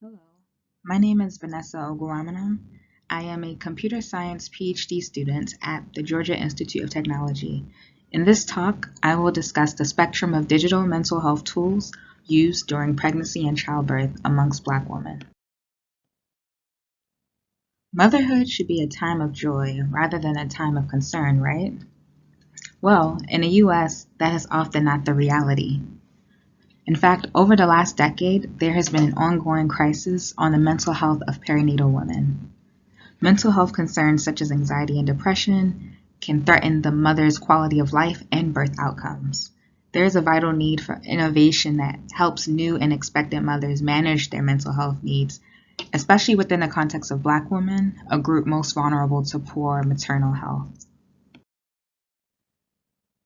Hello, my name is Vanessa Oguamanam. I am a computer science PhD student at the Georgia Institute of Technology. In this talk, I will discuss the spectrum of digital mental health tools used during pregnancy and childbirth amongst Black women. Motherhood should be a time of joy rather than a time of concern, right? Well, in the US, that is often not the reality. In fact, over the last decade, there has been an ongoing crisis on the mental health of perinatal women. Mental health concerns such as anxiety and depression can threaten the mother's quality of life and birth outcomes. There is a vital need for innovation that helps new and expectant mothers manage their mental health needs, especially within the context of Black women, a group most vulnerable to poor maternal health.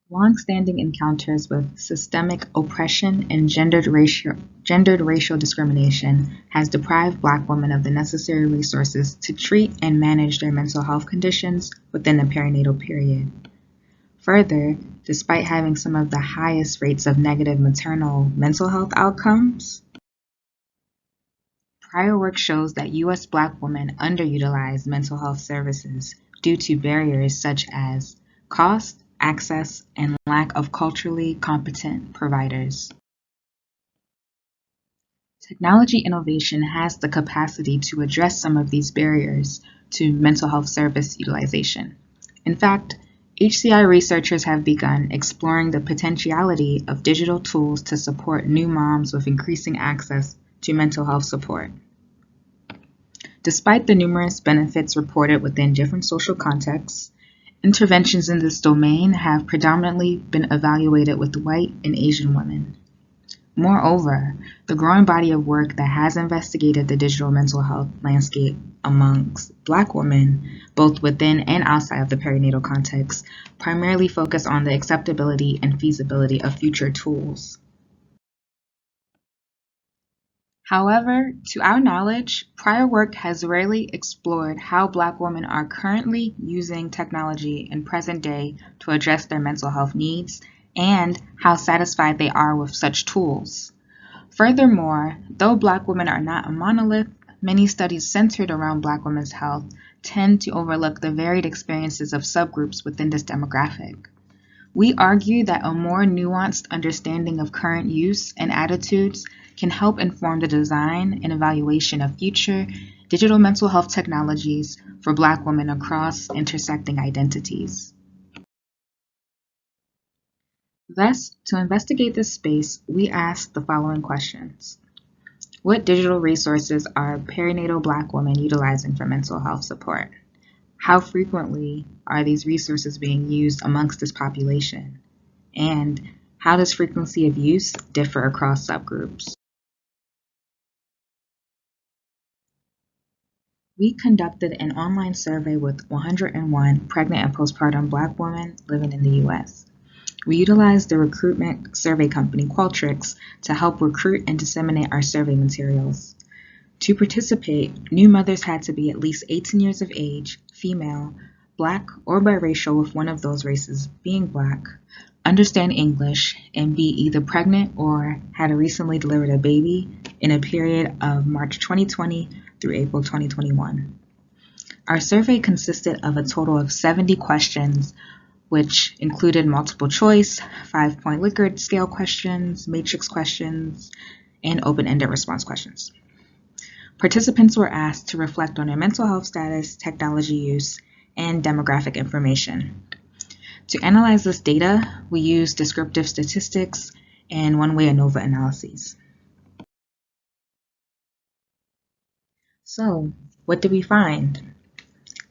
Long-standing encounters with systemic oppression and gendered racial discrimination has deprived Black women of the necessary resources to treat and manage their mental health conditions within the perinatal period. Further, despite having some of the highest rates of negative maternal mental health outcomes, prior work shows that U.S. Black women underutilize mental health services due to barriers such as cost, access, and lack of culturally competent providers. Technology innovation has the capacity to address some of these barriers to mental health service utilization. In fact, HCI researchers have begun exploring the potentiality of digital tools to support new moms with increasing access to mental health support. Despite the numerous benefits reported within different social contexts, interventions in this domain have predominantly been evaluated with white and Asian women. Moreover, the growing body of work that has investigated the digital mental health landscape amongst Black women, both within and outside of the perinatal context, primarily focus on the acceptability and feasibility of future tools. However, to our knowledge, prior work has rarely explored how Black women are currently using technology in present day to address their mental health needs and how satisfied they are with such tools. Furthermore, though Black women are not a monolith, many studies centered around Black women's health tend to overlook the varied experiences of subgroups within this demographic. We argue that a more nuanced understanding of current use and attitudes can help inform the design and evaluation of future digital mental health technologies for Black women across intersecting identities. Thus, to investigate this space, we asked the following questions. What digital resources are perinatal Black women utilizing for mental health support? How frequently are these resources being used amongst this population? And how does frequency of use differ across subgroups? We conducted an online survey with 101 pregnant and postpartum Black women living in the U.S. We utilized the recruitment survey company Qualtrics to help recruit and disseminate our survey materials. To participate, new mothers had to be at least 18 years of age, female, Black, or biracial with one of those races being Black, understand English, and be either pregnant or had recently delivered a baby in a period of March 2020 through April 2021. Our survey consisted of a total of 70 questions, which included multiple choice, 5-point Likert scale questions, matrix questions, and open-ended response questions. Participants were asked to reflect on their mental health status, technology use, and demographic information. To analyze this data, we used descriptive statistics and one-way ANOVA analyses. So, what did we find?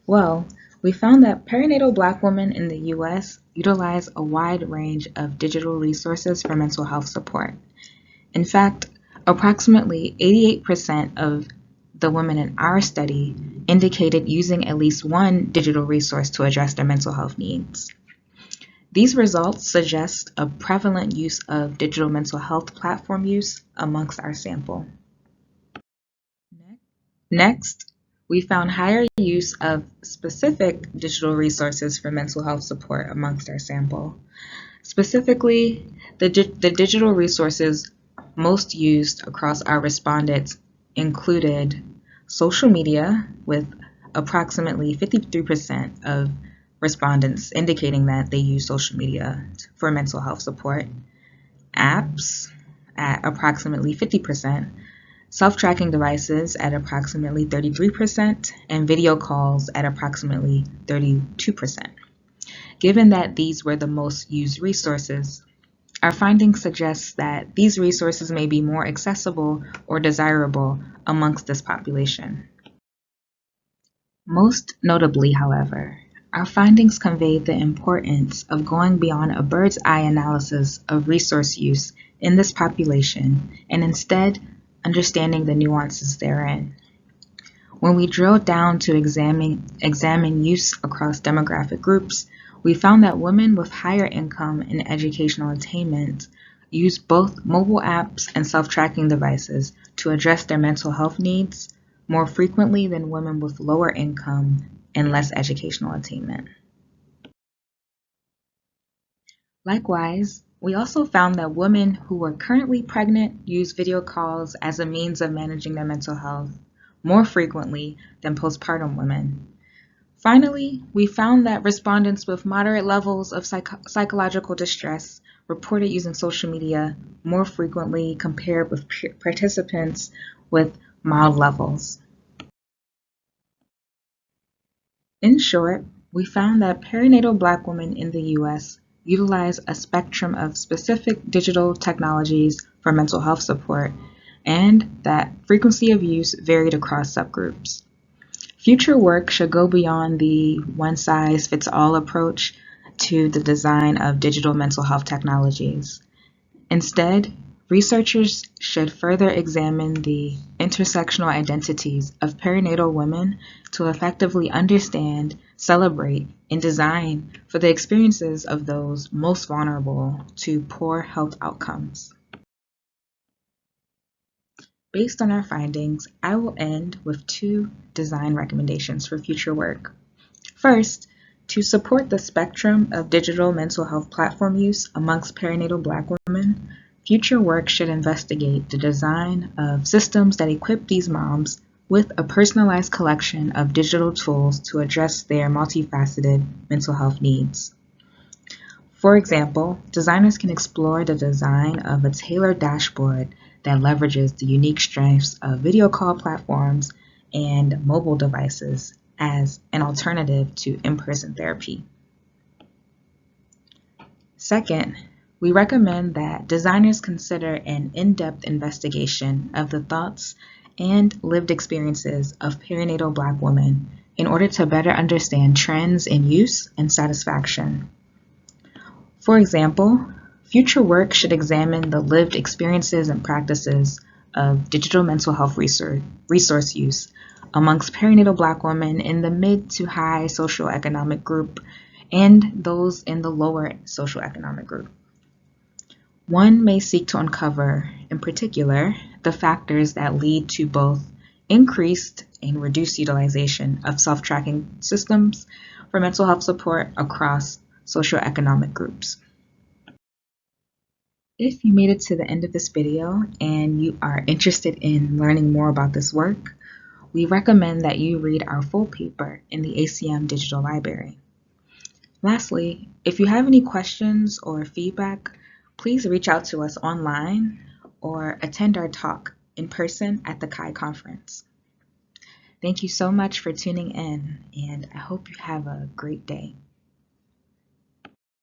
Well, we found that perinatal Black women in the U.S. utilize a wide range of digital resources for mental health support. In fact, approximately 88% of the women in our study indicated using at least one digital resource to address their mental health needs. These results suggest a prevalent use of digital mental health platform use amongst our sample. Next, we found higher use of specific digital resources for mental health support amongst our sample. Specifically, the digital resources most used across our respondents included social media, with approximately 53% of respondents indicating that they use social media for mental health support, apps at approximately 50%, self-tracking devices at approximately 33%, and video calls at approximately 32%. Given that these were the most used resources, our findings suggest that these resources may be more accessible or desirable amongst this population. Most notably, however, our findings conveyed the importance of going beyond a bird's eye analysis of resource use in this population and instead understanding the nuances therein. When we drilled down to examine use across demographic groups, we found that women with higher income and educational attainment use both mobile apps and self-tracking devices to address their mental health needs more frequently than women with lower income and less educational attainment. Likewise, we also found that women who were currently pregnant use video calls as a means of managing their mental health more frequently than postpartum women. Finally, we found that respondents with moderate levels of psychological distress reported using social media more frequently compared with participants with mild levels. In short, we found that perinatal Black women in the U.S. utilize a spectrum of specific digital technologies for mental health support, and that frequency of use varied across subgroups. Future work should go beyond the one-size-fits-all approach to the design of digital mental health technologies. Instead, researchers should further examine the intersectional identities of perinatal women to effectively understand, celebrate, and design for the experiences of those most vulnerable to poor health outcomes. Based on our findings, I will end with 2 design recommendations for future work. First, to support the spectrum of digital mental health platform use amongst perinatal Black women, future work should investigate the design of systems that equip these moms with a personalized collection of digital tools to address their multifaceted mental health needs. For example, designers can explore the design of a tailored dashboard that leverages the unique strengths of video call platforms and mobile devices as an alternative to in-person therapy. Second, we recommend that designers consider an in-depth investigation of the thoughts and lived experiences of perinatal Black women in order to better understand trends in use and satisfaction. For example, future work should examine the lived experiences and practices of digital mental health resource use amongst perinatal Black women in the mid to high socioeconomic group and those in the lower socioeconomic group. One may seek to uncover, in particular, the factors that lead to both increased and reduced utilization of self-tracking systems for mental health support across socioeconomic groups. If you made it to the end of this video and you are interested in learning more about this work, we recommend that you read our full paper in the ACM Digital Library. Lastly, if you have any questions or feedback, please reach out to us online or attend our talk in person at the CHI conference. Thank you so much for tuning in, and I hope you have a great day.